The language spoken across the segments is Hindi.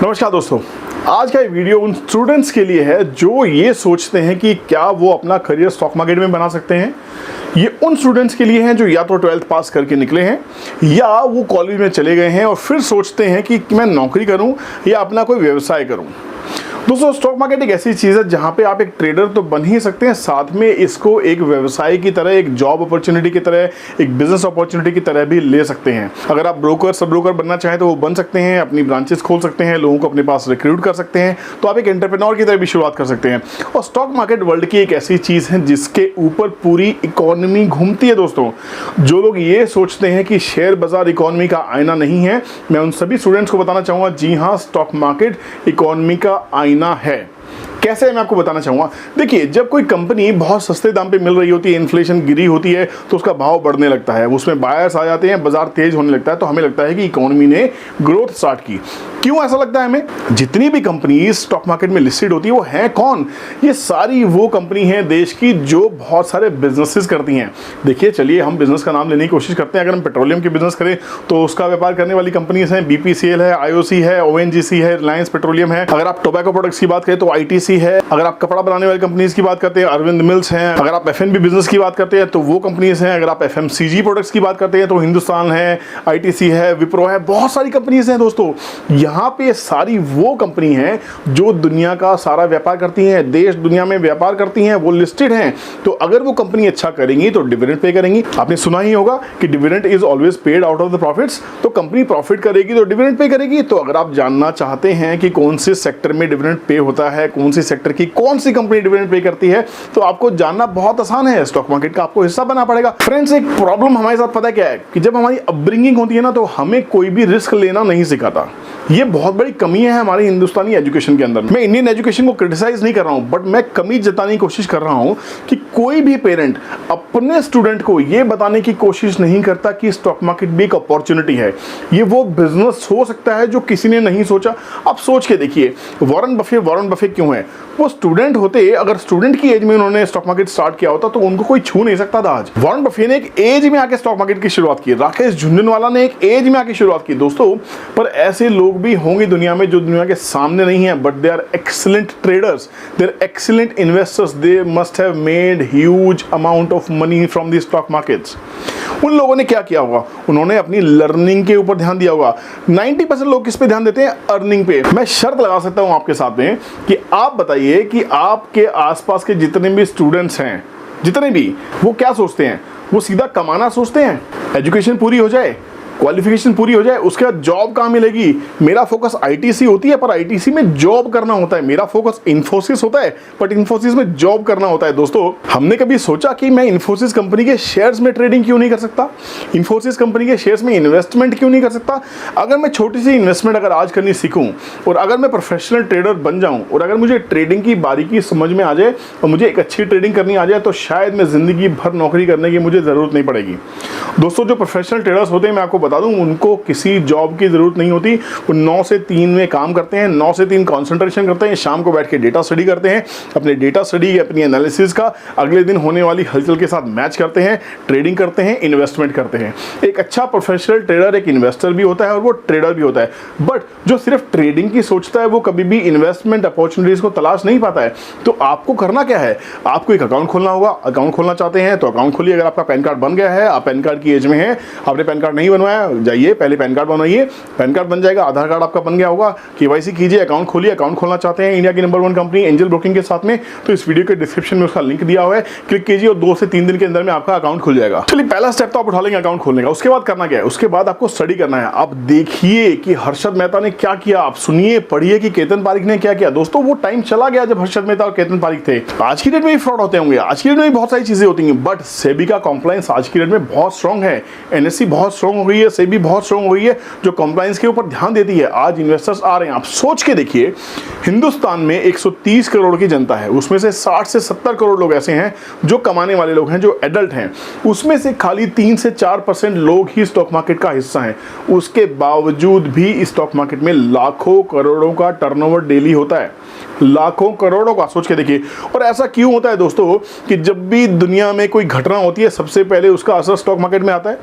नमस्कार दोस्तों, आज का ये वीडियो उन स्टूडेंट्स के लिए है जो ये सोचते हैं कि क्या वो अपना करियर स्टॉक मार्केट में बना सकते हैं। ये उन स्टूडेंट्स के लिए हैं जो या तो 12th पास करके निकले हैं या वो कॉलेज में चले गए हैं और फिर सोचते हैं कि मैं नौकरी करूं या अपना कोई व्यवसाय करूं। दोस्तों, स्टॉक मार्केट एक ऐसी चीज़ है जहां पे आप एक ट्रेडर तो बन ही सकते हैं, साथ में इसको एक व्यवसाय की तरह, एक जॉब अपॉर्चुनिटी की तरह, एक बिजनेस अपॉर्चुनिटी की तरह भी ले सकते हैं। अगर आप ब्रोकर सब ब्रोकर बनना चाहें तो वो बन सकते हैं, अपनी ब्रांचेस खोल सकते हैं, लोगों को अपने पास रिक्रूट कर सकते हैं, तो आप एक एंटरप्रेन्योर की तरह भी शुरुआत कर सकते हैं। और स्टॉक मार्केट वर्ल्ड की एक ऐसी चीज़ है जिसके ऊपर पूरी इकोनॉमी घूमती है। दोस्तों, जो लोग ये सोचते हैं कि शेयर बाजार इकोनॉमी का आईना नहीं है, मैं उन सभी स्टूडेंट्स को बताना चाहूँगा, जी हाँ, स्टॉक मार्केट इकोनॉमी का आईना है। कैसे, मैं आपको बताना चाहूँगा। देखिए, जब कोई कंपनी बहुत सस्ते दाम पे मिल रही होती है, इन्फ्लेशन गिरी होती है, तो उसका भाव बढ़ने लगता है, उसमें बायर्स आ जाते हैं, बाजार तेज होने लगता है, तो हमें लगता है कि इकोनॉमी ने ग्रोथ स्टार्ट की। क्यों ऐसा लगता है हमें? जितनी भी कंपनी स्टॉक मार्केट में लिस्टेड होती है वो है कौन? ये सारी वो कंपनी है देश की जो बहुत सारे बिजनेसेस करती हैं। देखिए, चलिए हम बिजनेस का नाम लेने की कोशिश करते हैं। अगर हम पेट्रोलियम की बिजनेस करें तो उसका व्यापार करने वाली कंपनीज हैं, BPCL है, IOC है, ONGC है, रिलायंस पेट्रोलियम है। अगर आप टोबैको प्रोडक्ट्स की बात करें तो ITC है। अगर आप कपड़ा बनाने वाली कंपनीज की बात करते हैं, अरविंद मिल्स हैं। अगर आप F&B बिजनेस की बात करते हैं तो वो कंपनीज हैं। अगर आप FMCG प्रोडक्ट्स की बात करते हैं तो हिंदुस्तान है, ITC है, विप्रो है, बहुत सारी कंपनीज हैं। दोस्तों, यहाँ पे सारी वो कंपनी हैं जो दुनिया का सारा व्यापार करती हैं, देश दुनिया में व्यापार करती हैं, वो लिस्टेड हैं। तो अगर वो कंपनी अच्छा करेंगी तो डिविडेंड पे करेंगी। आपने सुना ही होगा कि dividend is always paid out of the profits. तो कंपनी प्रॉफिट करेगी तो डिविडेंड पे करेगी। तो अगर आप जानना चाहते हैं कि कौन से सेक्टर में डिविडेंड पे होता है, कौन सी सेक्टर की कौन सी कंपनी डिविडेंड पे करती है, तो आपको जानना बहुत आसान है। स्टॉक मार्केट का आपको हिस्सा बनना पड़ेगा। फ्रेंड्स, एक प्रॉब्लम हमारे साथ पता क्या है कि जब हमारी अपब्रिंगिंग होती है ना, तो हमें कोई भी रिस्क लेना नहीं सिखाता। ये बहुत बड़ी कमी है हमारी हिंदुस्तानी एजुकेशन के अंदर। मैं इंडियन एजुकेशन को क्रिटिसाइज नहीं कर रहा हूं, बट मैं कमी जताने की कोशिश कर रहा हूं कि कोई भी पेरेंट अपने स्टूडेंट को ये बताने की कोशिश नहीं करता कि स्टॉक मार्केट भी एक अपॉर्चुनिटी है। ये वो बिजनेस हो सकता है जो किसी ने नहीं सोचा। आप सोच के देखिए, वॉरेन बफे क्यों है? वो स्टूडेंट होते, अगर स्टूडेंट की एज में उन्होंने स्टॉक मार्केट स्टार्ट किया होता तो उनको कोई छू नहीं सकता था। आज वॉरेन बफे ने एक एज में आके स्टॉक मार्केट की शुरुआत की, राकेश झुंझुनवाला ने एक एज में आके शुरुआत की। दोस्तों, पर ऐसे लोग भी होंगे दुनिया में जो दुनिया के सामने नहीं है, but they are excellent traders, they are excellent investors, they must have made huge amount of money from the stock markets. उन लोगों ने क्या किया होगा? उन्होंने अपनी लर्निंग के ऊपर ध्यान दिया होगा। 90% लोग किस पे ध्यान देते हैं? अर्निंग पे। मैं शर्त लगा सकता हूं आपके साथ में कि आप बताइए कि आपके आसपास के जितने भी स्टूडेंट्स हैं, जितने भी, वो क्या सोचते हैं? वो सीधा कमाना सोचते हैं, एजुकेशन पूरी हो जाए, क्वालिफिकेशन पूरी हो जाए, उसके बाद जॉब कहाँ मिलेगी। मेरा फोकस ITC होती है, पर ITC में जॉब करना होता है। मेरा फोकस इन्फोसिस होता है, बट इन्फोसिस में जॉब करना होता है। दोस्तों, हमने कभी सोचा कि मैं इन्फोसिस कंपनी के शेयर्स में ट्रेडिंग क्यों नहीं कर सकता? इन्फोसिस कंपनी के शेयर्स में इन्वेस्टमेंट क्यों नहीं कर सकता? अगर मैं छोटी सी इन्वेस्टमेंट अगर आज करनी सीखूं और अगर मैं प्रोफेशनल ट्रेडर बन जाऊं और अगर मुझे ट्रेडिंग की बारीकी समझ में आ जाए और मुझे एक अच्छी ट्रेडिंग करनी आ जाए, तो शायद मैं जिंदगी भर नौकरी करने की मुझे जरूरत नहीं पड़ेगी। दोस्तों, जो प्रोफेशनल ट्रेडर्स होते हैं, मैं आपको बता दूं, उनको किसी जॉब की जरूरत नहीं होती। वो 9 से 3 में काम करते हैं, 9 से 3 कंसंट्रेशन करते हैं, शाम को बैठ के डेटा स्टडी करते हैं, अपने डेटा स्टडी, अपनी एनालिसिस का अगले दिन होने वाली हलचल के साथ मैच करते हैं, ट्रेडिंग करते हैं, इन्वेस्टमेंट करते हैं। एक अच्छा प्रोफेशनल ट्रेडर एक इन्वेस्टर भी होता है और वो ट्रेडर भी होता है। बट जो सिर्फ ट्रेडिंग की सोचता है वो कभी भी इन्वेस्टमेंट अपॉर्चुनिटीज को तलाश नहीं पाता है। तो आपको करना क्या है? आपको एक अकाउंट खोलना होगा। अकाउंट खोलना चाहते हैं तो अकाउंट खोलिए। अगर आपका पैन कार्ड बन गया है, आप पैन कार्ड की एज में है, आपने पैन कार्ड नहीं बनवाया, जाइए पहले पैन कार्ड बनवाइए। पैन कार्ड बन जाएगा, आधार कार्ड आपका बन गया होगा, KYC कीजिए, अकाउंट खोलिए। अकाउंट खोलना चाहते हैं इंडिया की नंबर 1 कंपनी एंजल ब्रोकिंग के साथ में, तो इस वीडियो के डिस्क्रिप्शन में उसका लिंक दिया हुआ है, क्लिक कीजिए और 2 से 3 दिन के अंदर में आपका अकाउंट खुल जाएगा। चलिए, पहला स्टेप तो आप उठा लेंगे अकाउंट खोलने का। उसके बाद करना क्या है? उसके बाद आपको स्टडी करना है। आप देखिए कि हर्षद मेहता ने क्या किया, आप सुनिए, पढ़िए कि केतन पारीख ने क्या किया। दोस्तों, वो टाइम चला गया जब हर्षद मेहता और केतन पारीख थे। आज की डेट में भी फ्रॉड होते होंगे, आज की डेट में भी बहुत सारी चीजें होती हैं, बट सेबी का कंप्लायंस आज की डेट में बहुत स्ट्रांग है। NSE बहुत स्ट्रांग हो गई है, सेबी बहुत स्ट्रांग हो गई है, जो कंप्लायंस के ऊपर ध्यान देती है। आज इन्वेस्टर्स आ रहे हैं। आप सोच के देखिए, हिंदुस्तान में 130 करोड़ की जनता है, उसमें से 60 से 70 करोड़ लोग ऐसे हैं जो कमाने वाले लोग हैं, जो एडल्ट हैं। उसमें से खाली 3 से 4% लोग ही स्टॉक मार्केट का हिस्सा हैं। उसके बावजूद भी स्टॉक मार्केट में लाखों करोड़ों का टर्नओवर डेली होता है। लाखों करोड़ों का, सोच के देखिए। और ऐसा क्यों होता है दोस्तों कि जब भी दुनिया में कोई घटना होती है सबसे पहले उसका असर स्टॉक मार्केट में आता है।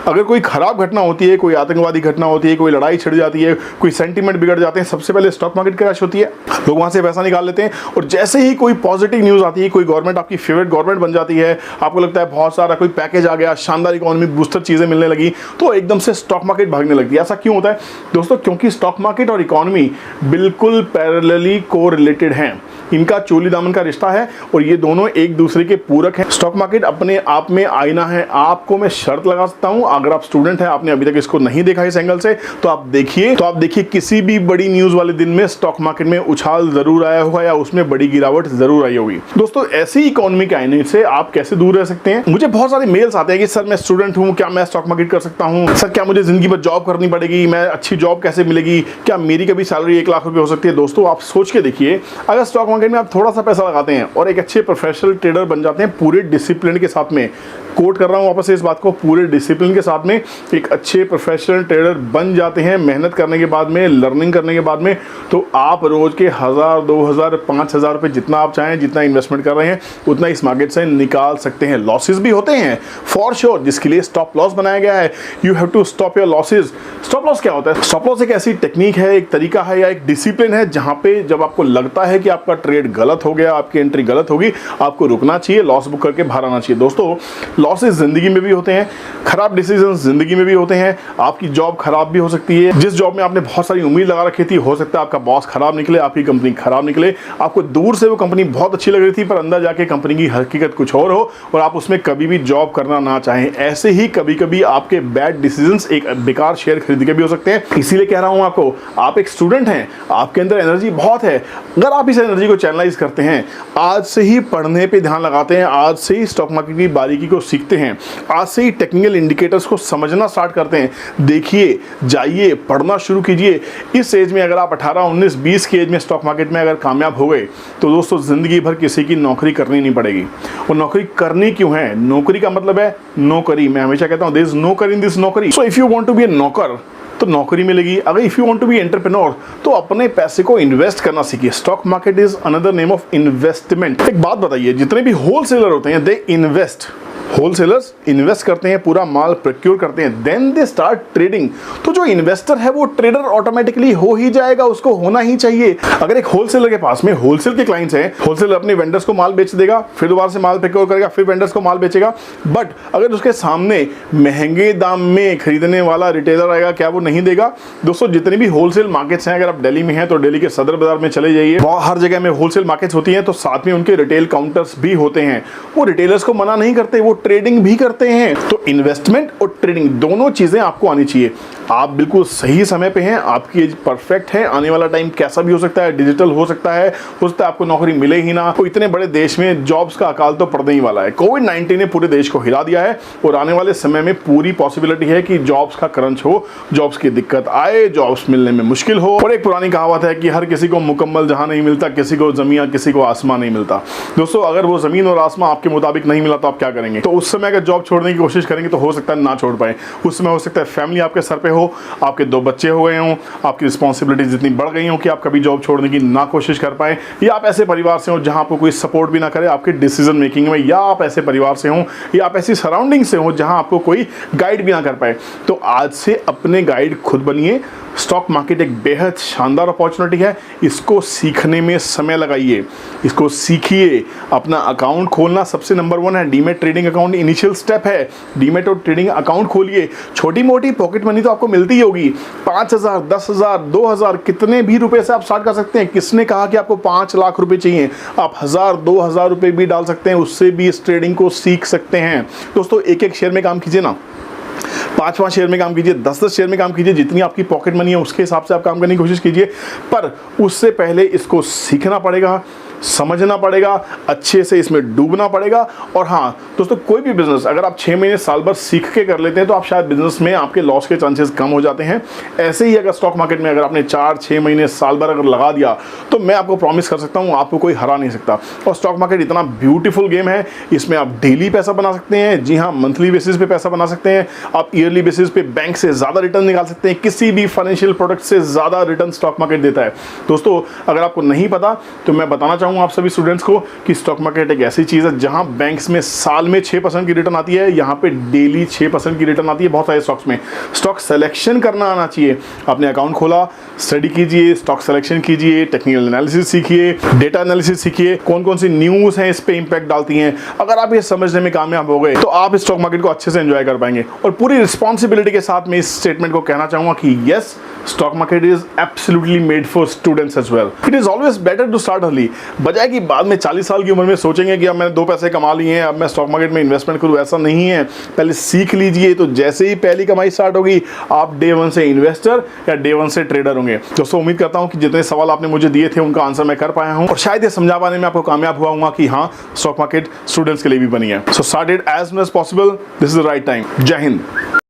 अगर कोई खराब घटना होती है, कोई आतंकवादी घटना होती है, कोई लड़ाई छिड़ जाती है, कोई सेंटीमेंट बिगड़ जाते हैं, सबसे पहले स्टॉक मार्केट क्रैश होती है, लोग वहां से पैसा निकाल लेते हैं। और जैसे ही कोई पॉजिटिव न्यूज आती है, कोई गवर्नमेंट आपकी फेवरेट गवर्नमेंट बन जाती है, आपको लगता है बहुत सारा कोई पैकेज आ गया, शानदार इकोनॉमी बूस्टर चीजें मिलने लगी, तो एकदम से स्टॉक मार्केट भागने लगती है। ऐसा क्यों होता है दोस्तों? क्योंकि स्टॉक मार्केट और इकोनॉमी बिल्कुल पैरेलली कोरिलेटेड हैं, इनका चोली दामन का रिश्ता है और ये दोनों एक दूसरे के पूरक हैं। स्टॉक मार्केट अपने आप में आईना है। आपको मैं शर्त लगा सकता हूं, अगर आप स्टूडेंट हैं, आपने अभी तक इसको नहीं देखा इस एंगल से, तो आप देखिए किसी भी बड़ी न्यूज वाले दिन में स्टॉक मार्केट में उछाल जरूर आया होगा या उसमें बड़ी गिरावट जरूर आई होगी। दोस्तों, ऐसी इकोनॉमी के आईने से आप कैसे दूर रह सकते हैं? मुझे बहुत सारे मेल्स आते हैं कि सर मैं स्टूडेंट हूं, क्या मैं स्टॉक मार्केट कर सकता हूं? सर क्या मुझे जिंदगी भर जॉब करनी पड़ेगी? मैं अच्छी जॉब कैसे मिलेगी? क्या मेरी कभी सैलरी 1 लाख रुपए हो सकती है? दोस्तों, आप सोच के देखिए, अगर स्टॉक मार्केट में आप थोड़ा सा पैसा लगाते हैं और एक अच्छे प्रोफेशनल ट्रेडर बन जाते हैं पूरे डिसिप्लिन के साथ में, कोट कर रहा हूं वापस से इस बात को, पूरे डिसिप्लिन के साथ में एक अच्छे प्रोफेशनल ट्रेडर बन जाते हैं मेहनत करने के बाद में, लर्निंग करने के बाद में, तो आप रोज के 1000, 2000, 5000 रुपए जितना आप चाहें, जितना इन्वेस्टमेंट कर रहे हैं उतना इस मार्केट से निकाल सकते हैं। लॉसेस भी होते हैं फॉर श्योर, जिसके लिए स्टॉप लॉस बनाया गया है। You have to stop your losses. Stop loss क्या होता है? स्टॉप लॉस एक ऐसी टेक्निक है, एक तरीका है या एक डिसिप्लिन है जहां पे जब आपको लगता है कि आपका ट्रेड गलत हो गया, आपकी एंट्री गलत होगी, आपको रुकना चाहिए, लॉस बुक करके बाहर आना चाहिए। दोस्तों, लॉसेस जिंदगी में भी होते हैं, खराब डिसीजंस जिंदगी में भी होते हैं, आपकी जॉब खराब भी हो सकती है। जिस जॉब में आपने बहुत सारी उम्मीद लगा रखी थी, हो सकता है आपका बॉस खराब निकले, आपकी कंपनी खराब निकले। आपको दूर से वो कंपनी बहुत अच्छी लग रही थी पर अंदर जाके कंपनी की हकीकत कुछ और हो और आप उसमें कभी भी जॉब करना ना चाहें। ऐसे ही कभी कभी आपके बैड डिसीजंस एक बेकार शेयर खरीद के भी हो सकते हैं। इसीलिए कह रहा हूं आपको, आप एक स्टूडेंट हैं, आपके अंदर एनर्जी बहुत है, अगर आप इस एनर्जी को चैनलाइज करते हैं, आज से ही पढ़ने पे ध्यान लगाते हैं, आज से ही स्टॉक मार्केट की बारीकी को सीखते हैं, आज से ही टेक्निकल इंडिकेटर्स को समझना स्टार्ट करते हैं, देखिए, जाइए, पढ़ना शुरू कीजिए। इस एज में अगर आप 18, 19, 20 की एज में स्टॉक मार्केट में अगर कामयाब हो गए तो दोस्तों जिंदगी भर किसी की नौकरी करनी नहीं पड़ेगी। और नौकरी करनी क्यों है? नौकरी का मतलब है नौकरी। मैं हमेशा कहता हूं देयर इज नो कर इन दिस नौकरी। So if you want to be a नौकर तो नौकरी मिलेगी। अगर if you want to be entrepreneur तो अपने पैसे को इन्वेस्ट करना सीखिए। Stock market is another name of investment. एक बात बताइए, जितने भी होलसेलर होते हैं दे इन्वेस्ट, होलसेलर्स इन्वेस्ट करते हैं, पूरा माल प्रोक्योर करते हैं, देन दे स्टार्ट ट्रेडिंग। तो जो इन्वेस्टर है वो ट्रेडर ऑटोमेटिकली हो ही जाएगा, उसको होना ही चाहिए। अगर एक होलसेलर के पास में होलसेल के क्लाइंट्स हैं, होलसेलर अपने वेंडर्स को माल बेच देगा, फिर दोबारा से माल प्रोक्योर करेगा, फिर वेंडर्स को माल बेचेगा। बट अगर उसके सामने महंगे दाम में खरीदने वाला रिटेलर आएगा, क्या वो नहीं देगा? दोस्तों, जितने भी होलसेल मार्केट्स हैं, अगर आप दिल्ली में हैं तो दिल्ली के सदर बाजार में चले जाइए, हर जगह में होलसेल मार्केट्स होती हैं, तो साथ में उनके रिटेल काउंटर्स भी होते हैं। वो रिटेलर्स को मना नहीं करते, वो ट्रेडिंग भी करते हैं। तो इन्वेस्टमेंट और ट्रेडिंग दोनों चीजें आपको आनी चाहिए। आप बिल्कुल सही समय पे हैं, आपकी एज परफेक्ट है। आने वाला टाइम कैसा भी हो सकता है, डिजिटल हो सकता है आपको नौकरी मिले ही ना। तो इतने बड़े देश में जॉब्स का अकाल तो पड़ने ही वाला है। कोविड-19 ने पूरे देश को हिला दिया है और आने वाले समय में पूरी पॉसिबिलिटी है कि जॉब्स का क्रंच हो, जॉब्स की दिक्कत आए, जॉब्स मिलने में मुश्किल हो। और एक पुरानी कहावत है कि हर किसी को मुकम्मल जहां नहीं मिलता, किसी को जमीन, किसी को आसमान नहीं मिलता। दोस्तों, अगर वो जमीन और आसमान आपके मुताबिक नहीं मिला तो आप क्या करेंगे? तो उस समय अगर जॉब छोड़ने की कोशिश करेंगे तो हो सकता है ना छोड़ पाए। उस समय हो सकता है फैमिली आपके सर पे हो, आपके 2 बच्चे हो गए हों, आपकी रिस्पॉन्सिबिलिटीज इतनी बढ़ गई हो कि आप कभी जॉब छोड़ने की ना कोशिश कर पाए, या आप ऐसे परिवार से हो जहां आपको कोई सपोर्ट भी ना करे आपके डिसीजन मेकिंग में, या आप ऐसे परिवार से हो या आप ऐसी सराउंडिंग से हो जहां आपको कोई गाइड भी ना कर पाए। तो आज से अपने गाइड खुद बनिए। स्टॉक मार्केट एक बेहद शानदार अपॉर्चुनिटी है, इसको सीखने में समय लगाइए, इसको सीखिए। अपना अकाउंट खोलना सबसे नंबर 1 है। Demat trading account initial step है। डीमेट और ट्रेडिंग अकाउंट खोलिए। छोटी मोटी पॉकेट मनी तो आपको मिलती ही होगी, 5000, 10,000, 2,000, कितने भी रुपए से आप स्टार्ट कर सकते हैं। किसने कहा कि आपको 5 लाख रुपए चाहिए? आप 1000, 2000 रुपए भी डाल सकते हैं, उससे भी इस ट्रेडिंग को सीख सकते हैं। दोस्तों, एक शेयर में काम कीजिए ना, 5 शेयर में काम कीजिए, 10 शेयर में काम कीजिए, जितनी आपकी पॉकेट मनी है उसके हिसाब से आप काम करने की कोशिश कीजिए। पर उससे पहले इसको सीखना पड़ेगा, समझना पड़ेगा, अच्छे से इसमें डूबना पड़ेगा। और हाँ दोस्तों, कोई भी बिजनेस अगर आप 6 महीने साल भर सीख के कर लेते हैं तो आप शायद बिजनेस में आपके लॉस के चांसेस कम हो जाते हैं। ऐसे ही अगर स्टॉक मार्केट में अगर आपने 4-6 महीने साल भर अगर लगा दिया तो मैं आपको प्रॉमिस कर सकता हूँ आपको कोई हरा नहीं सकता। और स्टॉक मार्केट इतना ब्यूटीफुल गेम है, इसमें आप डेली पैसा बना सकते हैं, जी हाँ मंथली बेसिस पे पैसा बना सकते हैं, आप ईयरली बेसिस पे बैंक से ज़्यादा रिटर्न निकाल सकते हैं, किसी भी फाइनेंशियल प्रोडक्ट से ज़्यादा रिटर्न स्टॉक मार्केट देता है। दोस्तों अगर आपको नहीं पता तो मैं बताना चाहूँगा आप सभी स्टूडेंट्स को कि स्टॉक मार्केट एक ऐसी चीज़ है जहाँ बैंक्स में साल में 6% की रिटर्न आती है, यहाँ पे डेली 6% की रिटर्न आती है बहुत सारे स्टॉक्स में। स्टॉक सिलेक्शन करना आना चाहिए। आपने अकाउंट खोला, स्टडी कीजिए, स्टॉक सिलेक्शन कीजिए, टेक्निकल एनालिसिस सीखिए, डेटा एनालिसिस सीखिए, कौन कौन सी न्यूज़ हैं इस पे इंपैक्ट डालती हैं। अगर आप ये समझने में कामयाब हो गए तो आप स्टॉक मार्केट को अच्छे से एंजॉय कर पाएंगे। और पूरी रिस्पॉन्सिबिलिटी के साथ मैं इस स्टेटमेंट को कहना चाहूँगा कि yes, stock market is absolutely made for students as well. It is always better to start early, बजाय कि बाद में 40 साल की उम्र में सोचेंगे कि अब मैंने 2 पैसे कमा लिए हैं, अब मैं स्टॉक मार्केट में इन्वेस्टमेंट करूँ। ऐसा नहीं है, पहले सीख लीजिए तो जैसे ही पहली कमाई स्टार्ट होगी आप डे 1 से इन्वेस्टर या डे 1 से ट्रेडर होंगे। दोस्तों उम्मीद करता हूँ कि जितने सवाल आपने मुझे दिए थे उनका आंसर मैं कर पाया हूँ और शायद ये समझा पाने में आपको कामयाब हुआ हूँ कि हाँ स्टॉक मार्केट स्टूडेंट्स के लिए भी बनी है। So start it as soon as possible, this is the right time. जय हिंद।